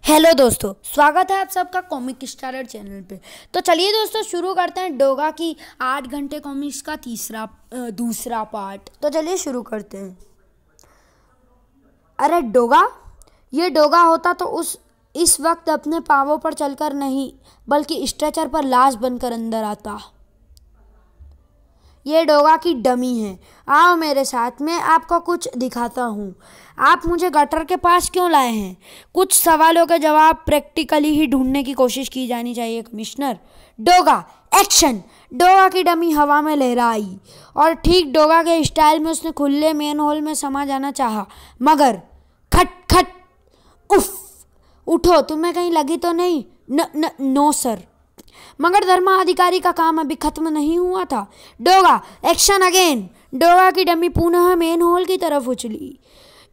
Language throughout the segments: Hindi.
हेलो दोस्तों, स्वागत है आप सबका कॉमिक स्टारर चैनल पे। तो चलिए दोस्तों शुरू करते हैं डोगा की 8 घंटे कॉमिक्स का दूसरा पार्ट। तो चलिए शुरू करते हैं। अरे डोगा, ये डोगा होता तो इस वक्त अपने पांवों पर चलकर नहीं बल्कि स्ट्रेचर पर लाश बनकर अंदर आता। ये डोगा की डमी है। आओ मेरे साथ, मैं आपको कुछ दिखाता हूँ। आप मुझे गटर के पास क्यों लाए हैं? कुछ सवालों के जवाब प्रैक्टिकली ही ढूंढने की कोशिश की जानी चाहिए कमिश्नर। डोगा एक्शन। डोगा की डमी हवा में लहराई और ठीक डोगा के स्टाइल में उसने खुले मेन होल में समा जाना चाहा, मगर खट खट। उफ, उठो, तुम्हें कहीं लगी तो नहीं? No sir. मगर धर्मा अधिकारी का काम अभी खत्म नहीं हुआ था। Doga action again. डोगा की डमी पुनः मेन होल की तरफ उछली।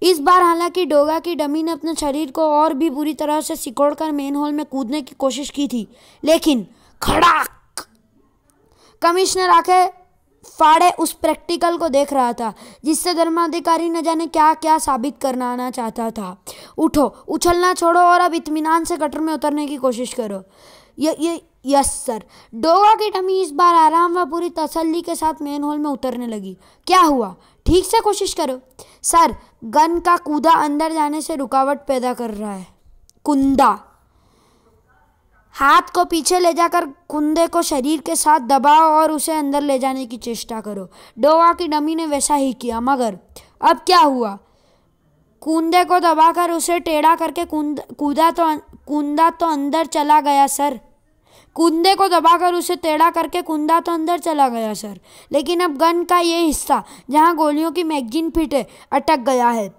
इस बार हालांकि डोगा की डमी ने अपने शरीर को और भी बुरी तरह से सिकोड़कर मेन होल में कूदने की कोशिश की थी, लेकिन खड़ाक। कमिश्नर आंखें फाड़े उस प्रैक्टिकल को देख रहा था जिससे धर्माधिकारी न जाने क्या क्या साबित करना आना चाहता था। उठो, उछलना छोड़ो और अब इत्मीनान से गटर में उतरने की कोशिश करो। ये यस सर। डोगा की डमी इस बार आराम व पूरी तसल्ली के साथ मेन होल में उतरने लगी। क्या हुआ? ठीक से कोशिश करो। सर, गन का कूदा अंदर जाने से रुकावट पैदा कर रहा है। कुंदा। हाथ को पीछे ले जाकर कुंदे को शरीर के साथ दबाओ और उसे अंदर ले जाने की चेष्टा करो। डोगा की डमी ने वैसा ही किया, मगर अब क्या हुआ? कुंदे को दबाकर उसे टेढ़ा करके कुंदा तो अंदर चला गया सर। कुंदे को दबाकर उसे टेढ़ा करके कुंदा तो अंदर चला गया सर, लेकिन अब गन का ये हिस्सा जहां गोलियों की मैगजीन फिट है अटक गया है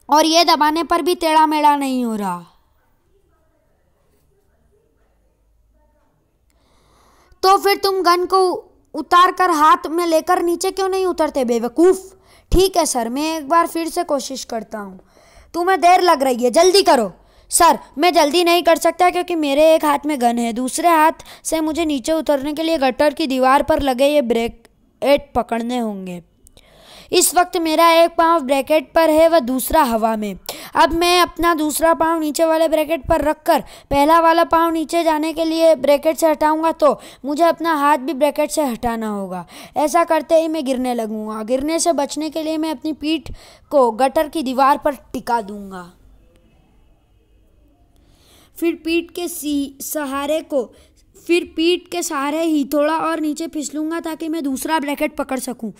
और ये दबाने पर भी टेढ़ा मेढ़ा नहीं हो रहा। तो फिर तुम गन को उतार कर हाथ में लेकर नीचे क्यों नहीं उतरते बेवकूफ? ठीक है सर, मैं एक बार फिर से कोशिश करता हूँ। तुम्हें देर लग रही है, जल्दी करो। सर, मैं जल्दी नहीं कर सकता क्योंकि मेरे एक हाथ में गन है, दूसरे हाथ से मुझे नीचे उतरने के लिए गटर की दीवार पर लगे ये ब्रैकेट पकड़ने होंगे। इस वक्त मेरा एक पाँव ब्रैकेट पर है व दूसरा हवा में। अब मैं अपना दूसरा पाँव नीचे वाले ब्रैकेट पर रखकर पहला वाला पाँव नीचे जाने के लिए ब्रैकेट से हटाऊंगा तो मुझे अपना हाथ भी ब्रैकेट से हटाना होगा। ऐसा करते ही मैं गिरने लगूंगा। गिरने से बचने के लिए मैं अपनी पीठ को गटर की दीवार पर टिका दूंगा। फिर पीठ के सहारे ही थोड़ा और नीचे फिसलूंगा ताकि मैं दूसरा ब्रैकेट पकड़ सकूं।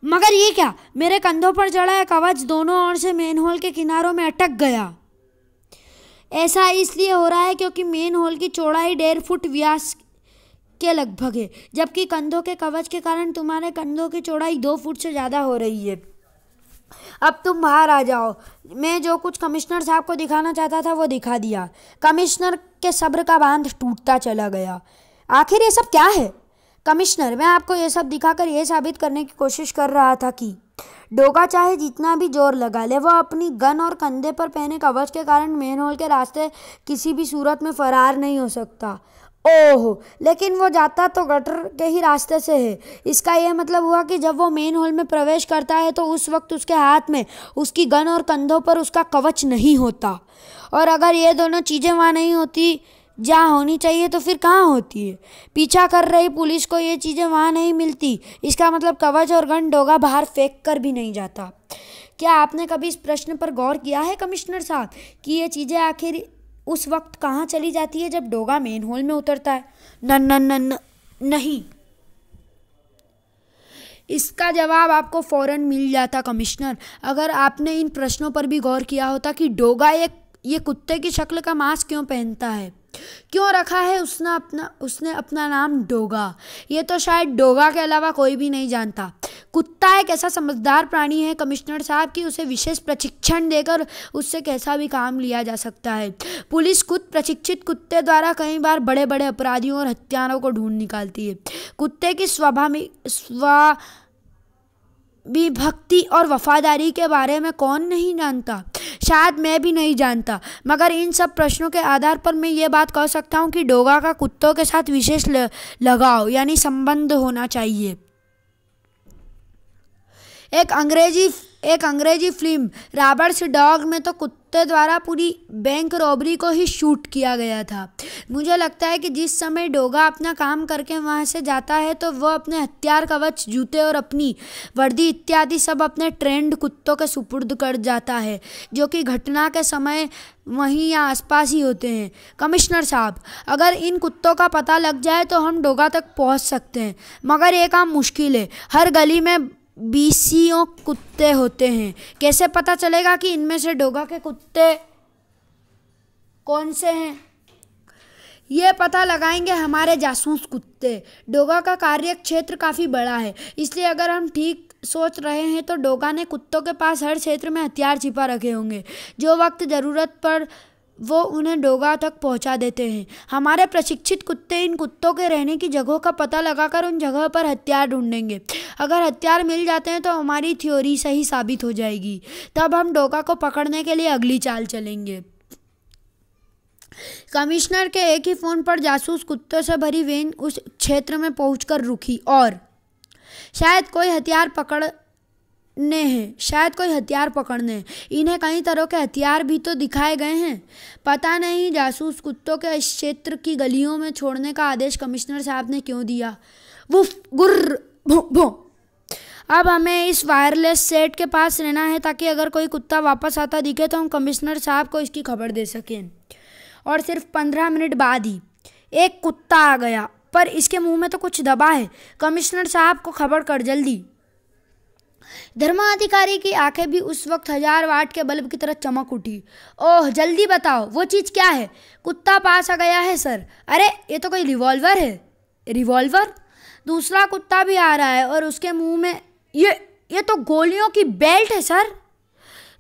मगर ये क्या? मेरे कंधों पर चढ़ा है कवच दोनों ओर से मेन होल के किनारों में अटक गया। ऐसा इसलिए हो रहा है क्योंकि मेन होल की चौड़ाई 1.5 फुट व्यास के लगभग है, जबकि कंधों के कवच के कारण तुम्हारे कंधों की चौड़ाई 2 फुट से ज़्यादा हो रही है। अब तुम बाहर आ जाओ। मैं जो कुछ कमिश्नर साहब को दिखाना चाहता था वो दिखा दिया। कमिश्नर के सब्र का बांध टूटता चला गया। आखिर ये सब क्या है? कमिश्नर, मैं आपको ये सब दिखाकर ये साबित करने की कोशिश कर रहा था कि डोगा चाहे जितना भी जोर लगा ले, वह अपनी गन और कंधे पर पहने कवच के कारण मेन होल के रास्ते किसी भी सूरत में फरार नहीं हो सकता। ओह, लेकिन वो जाता तो गटर के ही रास्ते से है। इसका यह मतलब हुआ कि जब वो मेन होल में प्रवेश करता है तो उस वक्त उसके हाथ में उसकी गन और कंधों पर उसका कवच नहीं होता। और अगर ये दोनों चीज़ें वहाँ नहीं होती जहाँ होनी चाहिए तो फिर कहाँ होती है? पीछा कर रही पुलिस को ये चीज़ें वहाँ नहीं मिलती। इसका मतलब कवच और गन डोगा बाहर फेंक कर भी नहीं जाता। क्या आपने कभी इस प्रश्न पर गौर किया है कमिश्नर साहब कि ये चीज़ें आखिर उस वक्त कहाँ चली जाती है जब डोगा मेन होल में उतरता है? नहीं। इसका जवाब आपको फौरन मिल जाता कमिश्नर, अगर आपने इन प्रश्नों पर भी गौर किया होता कि डोगा ये कुत्ते की शक्ल का मास्क क्यों पहनता है, क्यों रखा है उसने अपना नाम डोगा। ये तो शायद डोगा के अलावा कोई भी नहीं जानता। कुत्ता एक ऐसा समझदार प्राणी है कमिश्नर साहब कि उसे विशेष प्रशिक्षण देकर उससे कैसा भी काम लिया जा सकता है। पुलिस खुद प्रशिक्षित कुत्ते द्वारा कई बार बड़े बड़े अपराधियों और हत्यारों को ढूंढ निकालती है। कुत्ते की भक्ति और वफादारी के बारे में कौन नहीं जानता? शायद मैं भी नहीं जानता, मगर इन सब प्रश्नों के आधार पर मैं ये बात कह सकता हूँ कि डोगा का कुत्तों के साथ विशेष लगाव यानी संबंध होना चाहिए। एक अंग्रेजी फिल्म रॉबर्ट्स डॉग में तो कुत्ते द्वारा पूरी बैंक रॉबरी को ही शूट किया गया था। मुझे लगता है कि जिस समय डोगा अपना काम करके वहाँ से जाता है तो वह अपने हथियार, कवच, जूते और अपनी वर्दी इत्यादि सब अपने ट्रेंड कुत्तों के सुपुर्द कर जाता है, जो कि घटना के समय वहीं या आसपास ही होते हैं। कमिश्नर साहब, अगर इन कुत्तों का पता लग जाए तो हम डोगा तक पहुंच सकते हैं, मगर ये काम मुश्किल है। हर गली में 20 कुत्ते होते हैं। कैसे पता चलेगा कि इनमें से डोगा के कुत्ते कौन से हैं? ये पता लगाएंगे हमारे जासूस कुत्ते। डोगा का कार्य क्षेत्र काफ़ी बड़ा है, इसलिए अगर हम ठीक सोच रहे हैं तो डोगा ने कुत्तों के पास हर क्षेत्र में हथियार छिपा रखे होंगे। जो वक्त ज़रूरत पर वो उन्हें डोगा तक पहुंचा देते हैं। हमारे प्रशिक्षित कुत्ते इन कुत्तों के रहने की जगहों का पता लगाकर उन जगह पर हथियार ढूंढेंगे। अगर हथियार मिल जाते हैं तो हमारी थ्योरी सही साबित हो जाएगी। तब हम डोगा को पकड़ने के लिए अगली चाल चलेंगे। कमिश्नर के एक ही फ़ोन पर जासूस कुत्तों से भरी वैन उस क्षेत्र में पहुंचकर रुकी और शायद कोई हथियार पकड़ने इन्हें कई तरह के हथियार भी तो दिखाए गए हैं। पता नहीं जासूस कुत्तों के इस क्षेत्र की गलियों में छोड़ने का आदेश कमिश्नर साहब ने क्यों दिया। वुफ गुर्र भों भों। अब हमें इस वायरलेस सेट के पास रहना है ताकि अगर कोई कुत्ता वापस आता दिखे तो हम कमिश्नर साहब को इसकी खबर दे सकें। और सिर्फ 15 मिनट बाद ही एक कुत्ता आ गया, पर इसके मुंह में तो कुछ दबा है। कमिश्नर साहब को खबर कर जल्दी। धर्माधिकारी की आंखें भी उस वक्त 1000 वाट के बल्ब की तरह चमक उठी। ओह, जल्दी बताओ, वो चीज़ क्या है? कुत्ता पास आ गया है सर। अरे, ये तो कोई रिवॉल्वर है। रिवॉल्वर? दूसरा कुत्ता भी आ रहा है और उसके मुंह में ये तो गोलियों की बेल्ट है सर।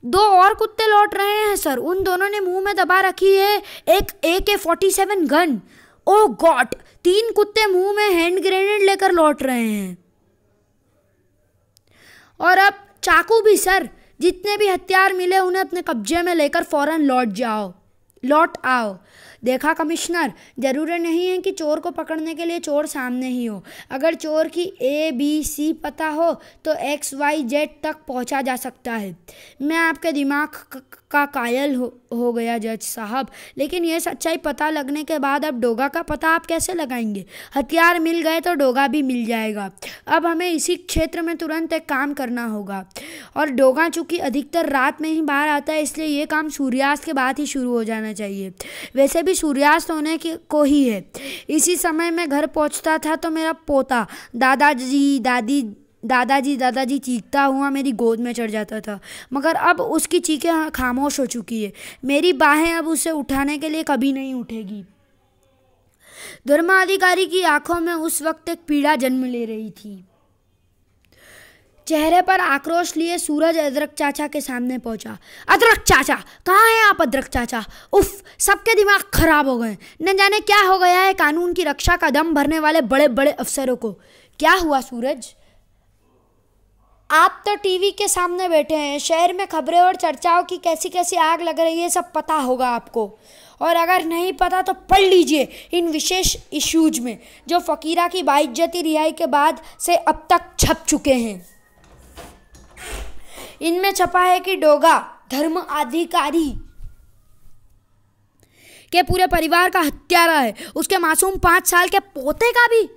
2 और कुत्ते लौट रहे हैं सर। उन दोनों ने मुंह में दबा रखी है एक AK-47 गन। ओह गॉड, 3 कुत्ते मुंह में हैंड ग्रेनेड लेकर लौट रहे हैं। और अब चाकू भी सर। जितने भी हथियार मिले उन्हें अपने कब्जे में लेकर फौरन लौट आओ। देखा कमिश्नर, ज़रूरी नहीं है कि चोर को पकड़ने के लिए चोर सामने ही हो। अगर चोर की ABC पता हो तो XYZ तक पहुंचा जा सकता है। मैं आपके दिमाग का कायल हो गया जज साहब, लेकिन यह सच्चाई पता लगने के बाद अब डोगा का पता आप कैसे लगाएंगे? हथियार मिल गए तो डोगा भी मिल जाएगा। अब हमें इसी क्षेत्र में तुरंत एक काम करना होगा। और डोगा चूँकि अधिकतर रात में ही बाहर आता है, इसलिए ये काम सूर्यास्त के बाद ही शुरू हो जाना चाहिए। वैसे भी सूर्यास्त होने को ही है। इसी समय मैं घर पहुंचता था तो मेरा पोता दादाजी चीखता हुआ मेरी गोद में चढ़ जाता था, मगर अब उसकी चीखें खामोश हो चुकी है। मेरी बाहें अब उसे उठाने के लिए कभी नहीं उठेगी। धर्माधिकारी की आंखों में उस वक्त एक पीड़ा जन्म ले रही थी। चेहरे पर आक्रोश लिए सूरज अदरक चाचा के सामने पहुंचा। अदरक चाचा, कहाँ हैं आप अदरक चाचा? उफ, सबके दिमाग खराब हो गए। न जाने क्या हो गया है कानून की रक्षा का दम भरने वाले बड़े बड़े अफसरों को। क्या हुआ सूरज? आप तो टीवी के सामने बैठे हैं। शहर में खबरें और चर्चाओं की कैसी कैसी आग लग रही है, सब पता होगा आपको। और अगर नहीं पता तो पढ़ लीजिए इन विशेष इश्यूज में जो फकीरा की बाइज्जती रिहाई के बाद से अब तक छप चुके हैं। इनमें छपा है कि डोगा धर्म अधिकारी के पूरे परिवार का हत्यारा है। उसके मासूम 5 साल के पोते का भी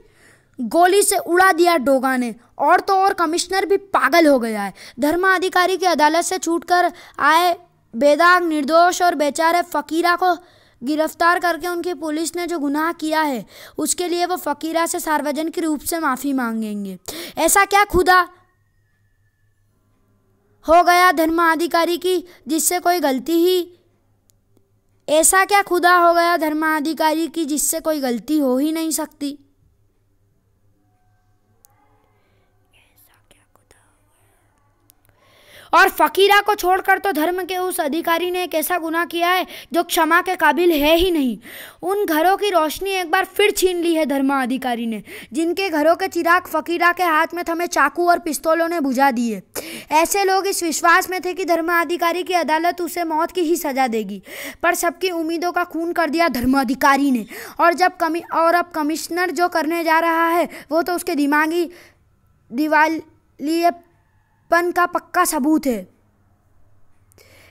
गोली से उड़ा दिया डोगा ने। और तो और कमिश्नर भी पागल हो गया है। धर्माधिकारी की अदालत से छूटकर आए बेदाग, निर्दोष और बेचारे फकीरा को गिरफ्तार करके उनकी पुलिस ने जो गुनाह किया है उसके लिए वो फकीरा से सार्वजनिक रूप से माफ़ी मांगेंगे। ऐसा क्या खुदा हो गया धर्माधिकारी की जिससे कोई गलती हो ही नहीं सकती। और फकीरा को छोड़कर तो धर्म के उस अधिकारी ने एक ऐसा गुनाह किया है जो क्षमा के काबिल है ही नहीं। उन घरों की रोशनी एक बार फिर छीन ली है धर्माधिकारी ने, जिनके घरों के चिराग फकीरा के हाथ में थमे चाकू और पिस्तौलों ने बुझा दिए। ऐसे लोग इस विश्वास में थे कि धर्माधिकारी की अदालत उसे मौत की ही सजा देगी, पर सबकी उम्मीदों का खून कर दिया धर्माधिकारी ने। और अब कमिश्नर जो करने जा रहा है वो तो उसके दिमागी पन का पक्का सबूत है।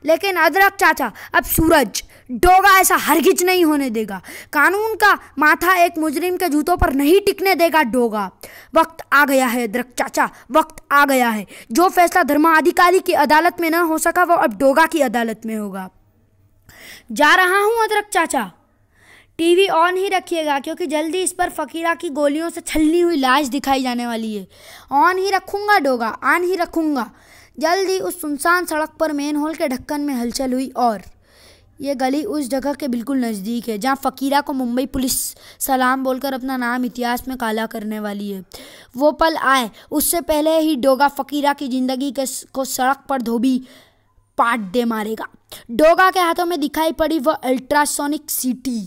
लेकिन अदरक चाचा, अब सूरज, डोगा ऐसा हरगिज नहीं होने देगा। कानून का माथा एक मुजरिम के जूतों पर नहीं टिकने देगा डोगा। वक्त आ गया है अदरक चाचा, वक्त आ गया है। जो फैसला धर्माधिकारी की अदालत में न हो सका वो अब डोगा की अदालत में होगा। जा रहा हूँ अदरक चाचा। टीवी ऑन ही रखिएगा क्योंकि जल्दी इस पर फकीरा की गोलियों से छलनी हुई लाश दिखाई जाने वाली है। ऑन ही रखूँगा डोगा, ऑन ही रखूँगा। जल्दी उस सुनसान सड़क पर मेन हॉल के ढक्कन में हलचल हुई और ये गली उस जगह के बिल्कुल नज़दीक है जहाँ फकीरा को मुंबई पुलिस सलाम बोलकर अपना नाम इतिहास में काला करने वाली है। वो पल आए उससे पहले ही डोगा फकीरा की ज़िंदगी को सड़क पर धोबी पाट दे मारेगा। डोगा के हाथों में दिखाई पड़ी वह अल्ट्रासोनिक सीटी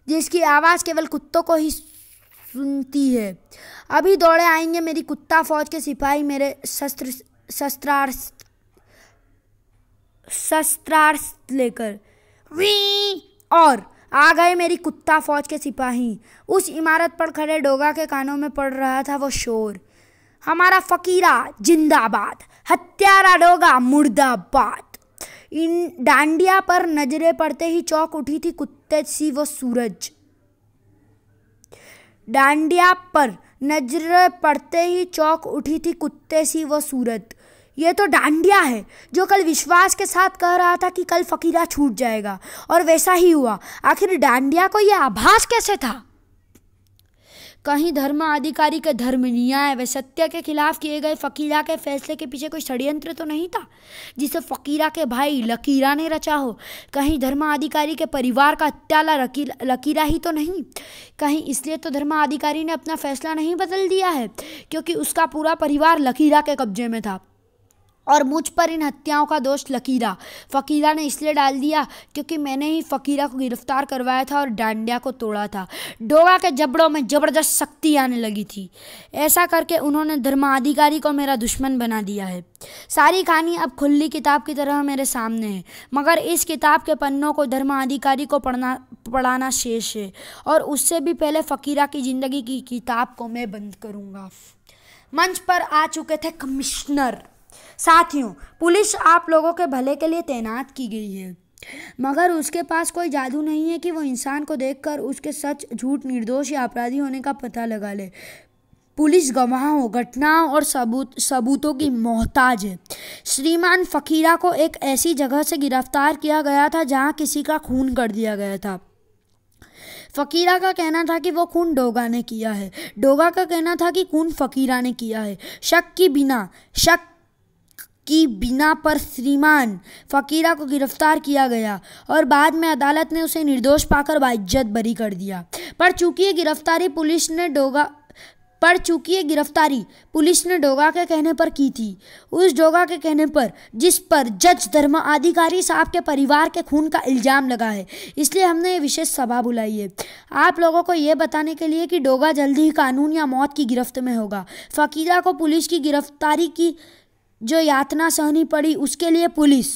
जिसकी आवाज़ केवल कुत्तों को ही सुनती है। अभी दौड़े आएंगे मेरी कुत्ता फौज के सिपाही मेरे शस्त्रास्त्र लेकर। वी और आ गए मेरी कुत्ता फौज के सिपाही। उस इमारत पर खड़े डोगा के कानों में पड़ रहा था वो शोर, हमारा फकीरा जिंदाबाद, हत्यारा डोगा मुर्दाबाद। इन डांडिया पर नजरें पड़ते ही चौंक उठी थी कुत्ते सी वो सूरज। डांडिया पर नजरें पड़ते ही चौंक उठी थी कुत्ते सी वो सूरत। ये तो डांडिया है जो कल विश्वास के साथ कह रहा था कि कल फकीरा छूट जाएगा और वैसा ही हुआ। आखिर डांडिया को यह आभास कैसे था? कहीं धर्म अधिकारी के धर्म न्याय व सत्य के खिलाफ किए गए फकीरा के फैसले के पीछे कोई षड्यंत्र तो नहीं था जिसे फकीरा के भाई लकीरा ने रचा हो? कहीं धर्माधिकारी के परिवार का हत्याला लकीरा ही तो नहीं? कहीं इसलिए तो धर्माधिकारी ने अपना फैसला नहीं बदल दिया है क्योंकि उसका पूरा परिवार लकीरा के कब्जे में था और मुझ पर इन हत्याओं का दोष फकीरा ने इसलिए डाल दिया क्योंकि मैंने ही फकीरा को गिरफ्तार करवाया था और डांडिया को तोड़ा था। डोगा के जबड़ों में ज़बरदस्त शक्ति आने लगी थी। ऐसा करके उन्होंने धर्माधिकारी को मेरा दुश्मन बना दिया है। सारी कहानी अब खुली किताब की तरह मेरे सामने है, मगर इस किताब के पन्नों को धर्माधिकारी को पढ़ाना शेष है और उससे भी पहले फकीरा की ज़िंदगी की किताब को मैं बंद करूँगा। मंच पर आ चुके थे कमिश्नर। साथियों, पुलिस आप लोगों के भले के लिए तैनात की गई है, मगर उसके पास कोई जादू नहीं है कि वो इंसान को देखकर उसके सच झूठ निर्दोष या अपराधी होने का पता लगा ले। पुलिस गवाहों, घटनाओं और सबूतों की मोहताज है। श्रीमान फकीरा को एक ऐसी जगह से गिरफ्तार किया गया था जहां किसी का खून कर दिया गया था। फकीरा का कहना था कि वो खून डोगा ने किया है, डोगा का कहना था कि खून फकीरा ने किया है। शक की बिना पर श्रीमान फकीरा को गिरफ्तार किया गया और बाद में अदालत ने उसे निर्दोष पाकर बाइज्जत बरी कर दिया। पर चूंकि ये गिरफ्तारी पुलिस ने डोगा के कहने पर की थी, उस डोगा के कहने पर जिस पर जज धर्माधिकारी साहब के परिवार के खून का इल्ज़ाम लगा है। इसलिए हमने ये विशेष सभा बुलाई है आप लोगों को ये बताने के लिए कि डोगा जल्दी ही कानून या मौत की गिरफ्त में होगा। फकीरा को पुलिस की गिरफ्तारी की जो यातना सहनी पड़ी उसके लिए पुलिस,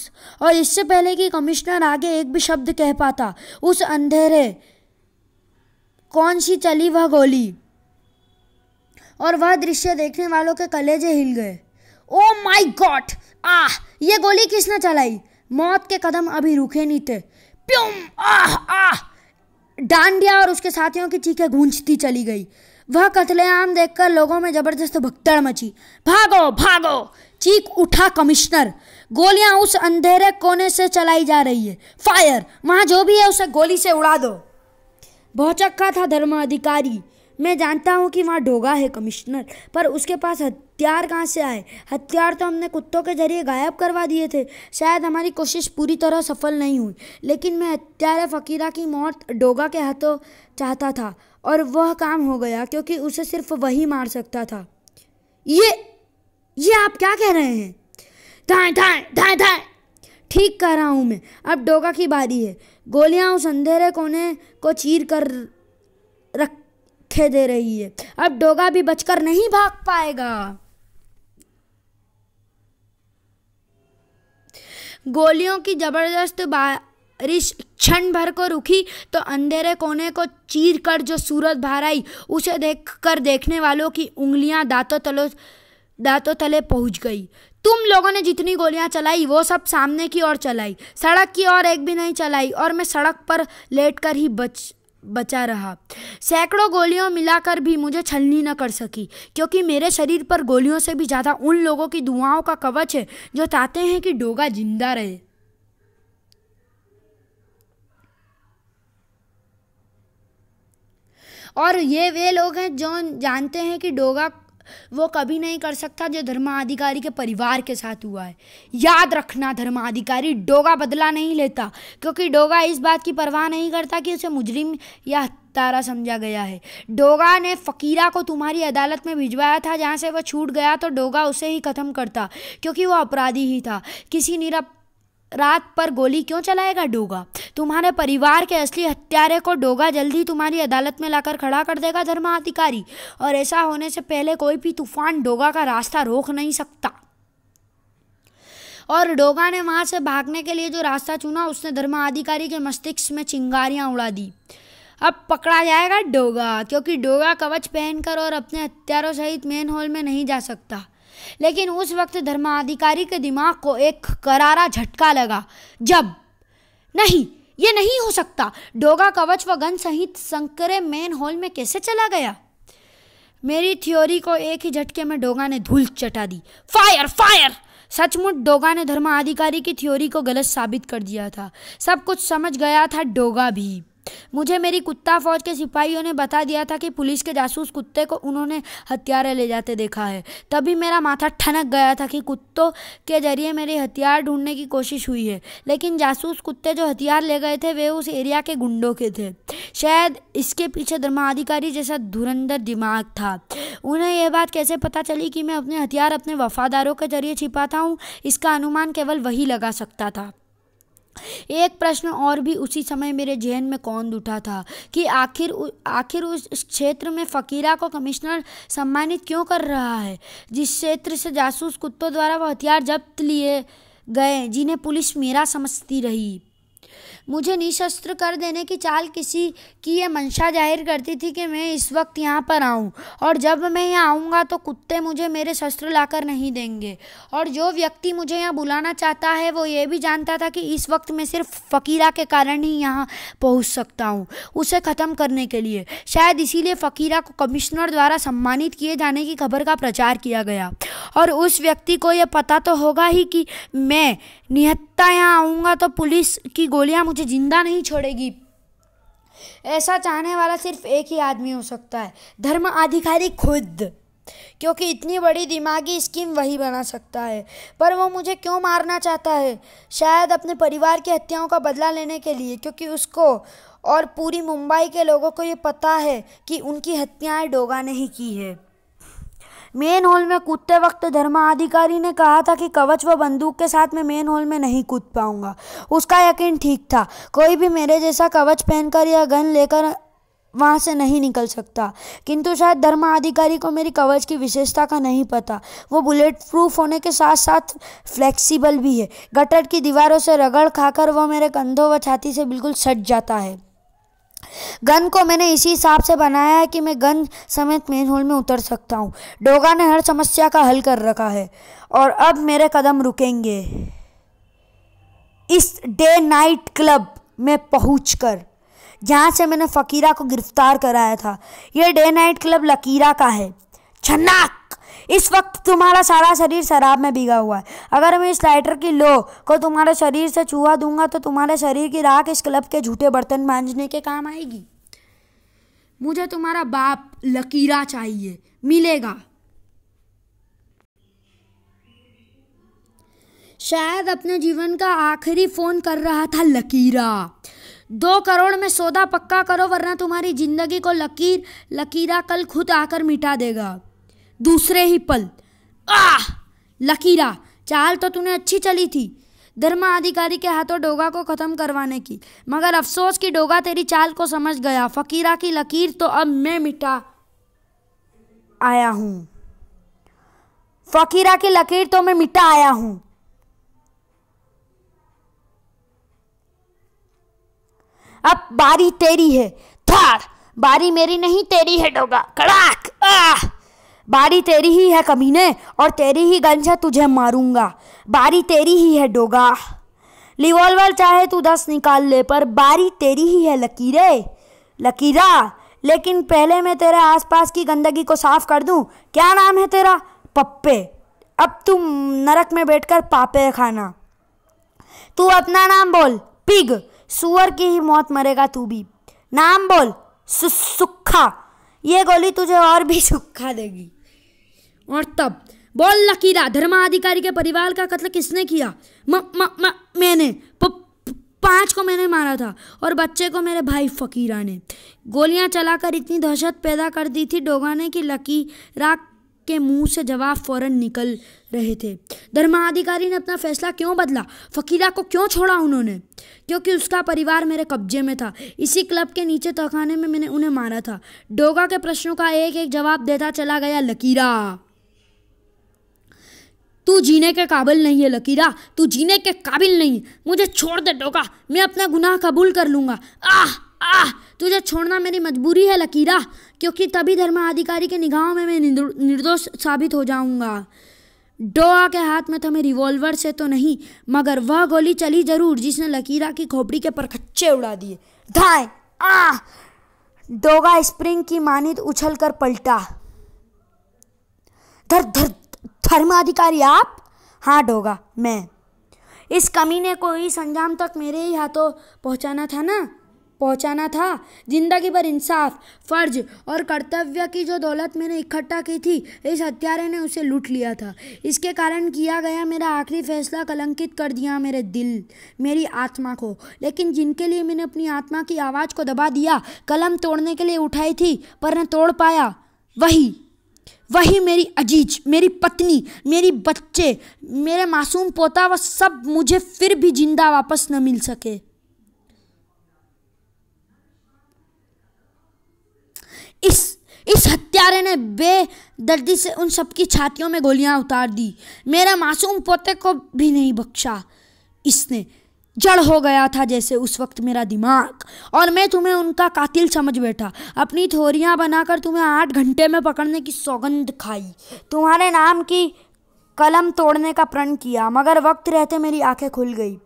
और इससे पहले कि कमिश्नर आगे एक भी शब्द कह पाता, उस अंधेरे कौन सी चली वह गोली और वह दृश्य देखने वालों के कलेजे हिल गए। Oh my God! ये गोली किसने चलाई? मौत के कदम अभी रुके नहीं थे। प्यूम! डांडिया और उसके साथियों की चीखें गूंजती चली गई। वह कत्लेआम देखकर लोगों में जबरदस्त भगदड़ मची। भागो भागो! चीख उठा कमिश्नर। गोलियां उस अंधेरे कोने से चलाई जा रही है। फायर! वहां जो भी है उसे गोली से उड़ा दो। भौचक्का था धर्माधिकारी। मैं जानता हूं कि वहाँ डोगा है कमिश्नर, पर उसके पास हथियार कहाँ से आए? हथियार तो हमने कुत्तों के जरिए गायब करवा दिए थे। शायद हमारी कोशिश पूरी तरह सफल नहीं हुई, लेकिन मैं हत्यारे फकीरा की मौत डोगा के हाथों चाहता था और वह काम हो गया क्योंकि उसे सिर्फ वही मार सकता था। ये आप क्या कह रहे हैं? धाएं धाएं धाएं धाएं! ठीक कह रहा हूँ मैं। अब डोगा की बारी है। गोलियाँ उस अंधेरे कोने को चीर कर रखे दे रही है। अब डोगा भी बचकर नहीं भाग पाएगा। गोलियों की जबरदस्त बारिश क्षण भर को रुकी तो अंधेरे कोने को चीर कर जो सूरत बाहर आई उसे देखकर देखने वालों की उंगलियां दांतों तले पहुंच गई। तुम लोगों ने जितनी गोलियां चलाई वो सब सामने की ओर चलाई, सड़क की ओर एक भी नहीं चलाई, और मैं सड़क पर लेटकर ही बचा रहा। सैकड़ों गोलियों मिलाकर भी मुझे छलनी न कर सकी, क्योंकि मेरे शरीर पर गोलियों से भी ज्यादा उन लोगों की दुआओं का कवच है जो चाहते हैं कि डोगा जिंदा रहे। और ये वे लोग हैं जो जानते हैं कि डोगा वो कभी नहीं कर सकता जो धर्माधिकारी के परिवार के साथ हुआ है। याद रखना धर्माधिकारी, डोगा बदला नहीं लेता, क्योंकि डोगा इस बात की परवाह नहीं करता कि उसे मुजरिम या हत्यारा समझा गया है। डोगा ने फकीरा को तुम्हारी अदालत में भिजवाया था, जहाँ से वह छूट गया तो डोगा उसे ही खत्म करता, क्योंकि वह अपराधी ही था। किसी रात पर गोली क्यों चलाएगा डोगा? तुम्हारे परिवार के असली हत्यारे को डोगा जल्दी तुम्हारी अदालत में लाकर खड़ा कर देगा धर्माधिकारी, और ऐसा होने से पहले कोई भी तूफान डोगा का रास्ता रोक नहीं सकता। और डोगा ने वहां से भागने के लिए जो रास्ता चुना, उसने धर्माधिकारी के मस्तिष्क में चिंगारियां उड़ा दी। अब पकड़ा जाएगा डोगा, क्योंकि डोगा कवच पहनकर और अपने हत्यारों सहित मेन हॉल में नहीं जा सकता। लेकिन उस वक्त धर्माधिकारी के दिमाग को एक करारा झटका लगा। जब नहीं, ये नहीं हो सकता, डोगा कवच व गन सहित संकरे मेन हॉल में कैसे चला गया? मेरी थ्योरी को एक ही झटके में डोगा ने धूल चटा दी। Fire fire! सचमुच डोगा ने धर्माधिकारी की थ्योरी को गलत साबित कर दिया था। सब कुछ समझ गया था डोगा भी। मुझे मेरी कुत्ता फौज के सिपाहियों ने बता दिया था कि पुलिस के जासूस कुत्ते को उन्होंने हथियार ले जाते देखा है। तभी मेरा माथा ठनक गया था कि कुत्तों के जरिए मेरे हथियार ढूंढने की कोशिश हुई है। लेकिन जासूस कुत्ते जो हथियार ले गए थे वे उस एरिया के गुंडों के थे। शायद इसके पीछे धर्माधिकारी जैसा धुरंधर दिमाग था। उन्हें यह बात कैसे पता चली कि मैं अपने हथियार अपने वफादारों के जरिए छिपाता हूँ, इसका अनुमान केवल वही लगा सकता था। एक प्रश्न और भी उसी समय मेरे जहन में कौंध उठा था कि आखिर उस क्षेत्र में फकीरा को कमिश्नर सम्मानित क्यों कर रहा है, जिस क्षेत्र से जासूस कुत्तों द्वारा वो हथियार जब्त लिए गए जिन्हें पुलिस मेरा समझती रही। मुझे निशस्त्र कर देने की चाल किसी की यह मंशा जाहिर करती थी कि मैं इस वक्त यहाँ पर आऊँ, और जब मैं यहाँ आऊँगा तो कुत्ते मुझे मेरे शस्त्र लाकर नहीं देंगे। और जो व्यक्ति मुझे यहाँ बुलाना चाहता है वो ये भी जानता था कि इस वक्त मैं सिर्फ फकीरा के कारण ही यहाँ पहुँच सकता हूँ, उसे ख़त्म करने के लिए। शायद इसीलिए फकीरा को कमिश्नर द्वारा सम्मानित किए जाने की खबर का प्रचार किया गया, और उस व्यक्ति को यह पता तो होगा ही कि मैं निहत्था यहाँ आऊँगा तो पुलिस की गोलियाँ मुझे जिंदा नहीं छोड़ेगी। ऐसा चाहने वाला सिर्फ एक ही आदमी हो सकता है, धर्माधिकारी खुद, क्योंकि इतनी बड़ी दिमागी स्कीम वही बना सकता है। पर वो मुझे क्यों मारना चाहता है? शायद अपने परिवार की हत्याओं का बदला लेने के लिए, क्योंकि उसको और पूरी मुंबई के लोगों को ये पता है कि उनकी हत्याएं डोगा ने ही की है। मेन हॉल में कूदते वक्त धर्माधिकारी ने कहा था कि कवच व बंदूक के साथ मैं मेन हॉल में नहीं कूद पाऊंगा। उसका यकीन ठीक था। कोई भी मेरे जैसा कवच पहनकर या गन लेकर वहाँ से नहीं निकल सकता। किंतु शायद धर्माधिकारी को मेरी कवच की विशेषता का नहीं पता। वो बुलेट प्रूफ होने के साथ साथ फ्लेक्सिबल भी है। गटर की दीवारों से रगड़ खाकर वो मेरे कंधों व छाती से बिल्कुल सट जाता है। गन को मैंने इसी हिसाब से बनाया है कि मैं गन समेत मेन होल में उतर सकता हूँ। डोगा ने हर समस्या का हल कर रखा है, और अब मेरे कदम रुकेंगे इस डे नाइट क्लब में पहुंचकर, जहाँ से मैंने फकीरा को गिरफ्तार कराया था। यह डे नाइट क्लब लकीरा का है। छन्नाक! इस वक्त तुम्हारा सारा शरीर शराब में भीगा हुआ है। अगर मैं इस लाइटर की लो को तुम्हारे शरीर से छुआ दूंगा तो तुम्हारे शरीर की राख इस क्लब के झूठे बर्तन मांजने के काम आएगी। मुझे तुम्हारा बाप लकीरा चाहिए, मिलेगा। शायद अपने जीवन का आखिरी फोन कर रहा था लकीरा। 2 करोड़ में सौदा पक्का करो, वरना तुम्हारी जिंदगी को लकीरा कल खुद आकर मिटा देगा। दूसरे ही पल, लकीरा, चाल तो तूने अच्छी चली थी धर्माधिकारी के हाथों डोगा को खत्म करवाने की, मगर अफसोस कि डोगा तेरी चाल को समझ गया। फकीरा की लकीर तो अब मैं मिटा आया हूं। फकीरा की लकीर तो मैं मिटा आया हूं। अब बारी तेरी है। थार, बारी मेरी नहीं तेरी है डोगा। कड़ाक! बारी तेरी ही है कमीने, और तेरी ही गन से तुझे मारूंगा। बारी तेरी ही है डोगा। रिवॉल्वर चाहे तू 10 निकाल ले, पर बारी तेरी ही है लकीरा। लेकिन पहले मैं तेरे आसपास की गंदगी को साफ कर दूं। क्या नाम है तेरा? पप्पे। अब तुम नरक में बैठकर पापे खाना। तू अपना नाम बोल। पिग। सुअर की ही मौत मरेगा तू भी। नाम बोल। सुक्खा। ये गोली तुझे और भी सुक्खा देगी। और तब बोल लकीरा, धर्माधिकारी के परिवार का कत्ल किसने किया? मैंने। 5 को मैंने मारा था, और बच्चे को मेरे भाई फकीरा ने। गोलियां चलाकर इतनी दहशत पैदा कर दी थी डोगा ने कि लकीरा के मुंह से जवाब फौरन निकल रहे थे। धर्माधिकारी ने अपना फैसला क्यों बदला? फकीरा को क्यों छोड़ा उन्होंने? क्योंकि उसका परिवार मेरे कब्जे में था। इसी क्लब के नीचे तहखाने में मैंने उन्हें मारा था। डोगा के प्रश्नों का एक एक जवाब देता चला गया लकीरा। तू जीने के काबिल नहीं है लकीरा, तू जीने के काबिल नहीं। मुझे छोड़ दे डोगा, मैं अपना गुनाह कबूल कर लूँगा। तुझे छोड़ना मेरी मजबूरी है लकीरा, क्योंकि तभी धर्माधिकारी के निगाहों में मैं निर्दोष साबित हो जाऊँगा। डोगा के हाथ में था मैं रिवॉल्वर से तो नहीं, मगर वह गोली चली जरूर जिसने लकीरा की खोपड़ी के परखच्चे उड़ा दिए। धाय। डोगा स्प्रिंग की मानित उछल कर पलटा। धर्माधिकारी आप? हाँ डोगा, मैं। इस कमीने को इस अंजाम तक मेरे ही हाथों पहुंचाना था। जिंदगी भर इंसाफ, फर्ज और कर्तव्य की जो दौलत मैंने इकट्ठा की थी, इस हत्यारे ने उसे लूट लिया था। इसके कारण किया गया मेरा आखिरी फैसला कलंकित कर दिया मेरे दिल, मेरी आत्मा को। लेकिन जिनके लिए मैंने अपनी आत्मा की आवाज़ को दबा दिया, कलम तोड़ने के लिए उठाई थी पर न तोड़ पाया, वही मेरी अजीज, मेरी पत्नी, मेरी बच्चे, मेरे मासूम पोता, वह सब मुझे फिर भी जिंदा वापस न मिल सके। इस हत्यारे ने बेदर्दी से उन सबकी छातियों में गोलियां उतार दी। मेरे मासूम पोते को भी नहीं बख्शा इसने। जड़ हो गया था जैसे उस वक्त मेरा दिमाग, और मैं तुम्हें उनका कातिल समझ बैठा। अपनी थोरियां बनाकर तुम्हें 8 घंटे में पकड़ने की सौगंध खाई, तुम्हारे नाम की कलम तोड़ने का प्रण किया, मगर वक्त रहते मेरी आंखें खुल गई।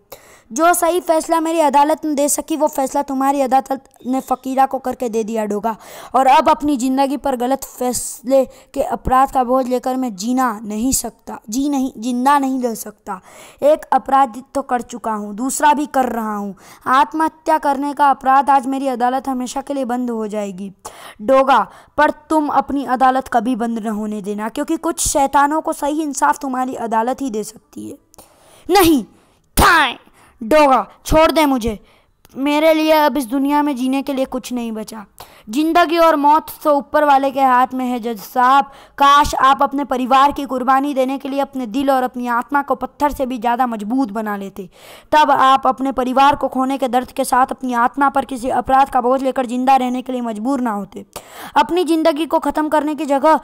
जो सही फैसला मेरी अदालत ने दे सकी, वो फैसला तुम्हारी अदालत ने फकीरा को करके दे दिया डोगा। और अब अपनी ज़िंदगी पर गलत फैसले के अपराध का बोझ लेकर मैं जिंदा नहीं रह सकता। एक अपराध तो कर चुका हूँ, दूसरा भी कर रहा हूँ। आत्महत्या करने का अपराध आज मेरी अदालत हमेशा के लिए बंद हो जाएगी डोगा, पर तुम अपनी अदालत कभी बंद न होने देना, क्योंकि कुछ शैतानों को सही इंसाफ तुम्हारी अदालत ही दे सकती है। नहीं डोगा, छोड़ दे मुझे। मेरे लिए अब इस दुनिया में जीने के लिए कुछ नहीं बचा। जिंदगी और मौत तो ऊपर वाले के हाथ में है जज साहब। काश आप अपने परिवार की कुर्बानी देने के लिए अपने दिल और अपनी आत्मा को पत्थर से भी ज़्यादा मजबूत बना लेते। तब आप अपने परिवार को खोने के दर्द के साथ अपनी आत्मा पर किसी अपराध का बोझ लेकर जिंदा रहने के लिए मजबूर ना होते। अपनी ज़िंदगी को ख़त्म करने की जगह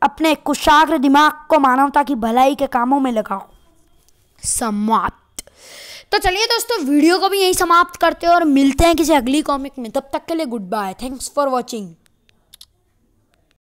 अपने कुशाग्र दिमाग को मानवता की भलाई के कामों में लगाओ। समाप्त। तो चलिए दोस्तों, वीडियो को भी यही समाप्त करते हैं और मिलते हैं किसी अगली कॉमिक में। तब तक के लिए good bye. Thanks for watching.